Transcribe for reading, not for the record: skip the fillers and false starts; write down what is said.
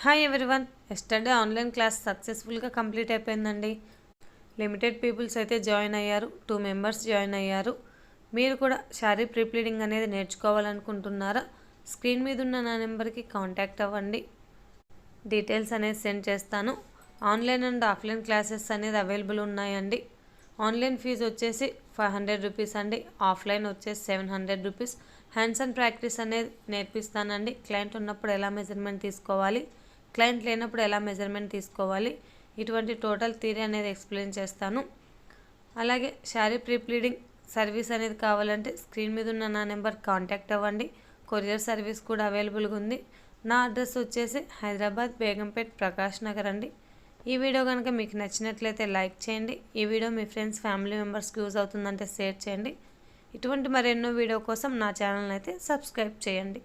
Hi everyone. Yesterday online class సక్సెస్ఫుల్గా complete అయిపోయిందండి. Limited peoples అయితే జాయిన్ అయ్యారు, 2 మెంబర్స్ జాయిన్ అయ్యారు. మీరు కూడా శారీ ప్రీప్లీడింగ్ అనేది నేర్చుకోవాలనుకుంటున్నారా? స్క్రీన్ మీద ఉన్న నా నెంబర్కి కాంటాక్ట్ అవ్వండి. డీటెయిల్స్ అనేది సెండ్ చేస్తాను. ఆన్లైన్ అండ్ ఆఫ్లైన్ క్లాసెస్ అనేది అవైలబుల్ ఉన్నాయండి. ఆన్లైన్ ఫీజు వచ్చేసి 500 రూపీస్ అండి, ఆఫ్లైన్ వచ్చేసి 700 రూపీస్. హ్యాండ్స్ అండ్ ప్రాక్టీస్ అనేది నేర్పిస్తానండి. క్లయింట్ ఉన్నప్పుడు ఎలా మెజర్మెంట్ తీసుకోవాలి, క్లయింట్ లేనప్పుడు ఎలా మెజర్మెంట్ తీసుకోవాలి, ఇటువంటి టోటల్ థియరీ అనేది ఎక్స్ప్లెయిన్ చేస్తాను. అలాగే శారీ ప్రీప్లీడింగ్ సర్వీస్ అనేది కావాలంటే స్క్రీన్ మీద ఉన్న నా నెంబర్ కాంటాక్ట్ అవ్వండి. కొరియర్ సర్వీస్ కూడా అవైలబుల్గా ఉంది. నా అడ్రస్ వచ్చేసి హైదరాబాద్ బేగంపేట్ ప్రకాష్ నగర్ అండి. ఈ వీడియో కనుక మీకు నచ్చినట్లయితే లైక్ చేయండి. ఈ వీడియో మీ ఫ్రెండ్స్ ఫ్యామిలీ మెంబర్స్కి యూజ్ అవుతుందంటే షేర్ చేయండి. ఇటువంటి మరెన్నో వీడియో కోసం నా ఛానల్ని అయితే సబ్స్క్రైబ్ చేయండి.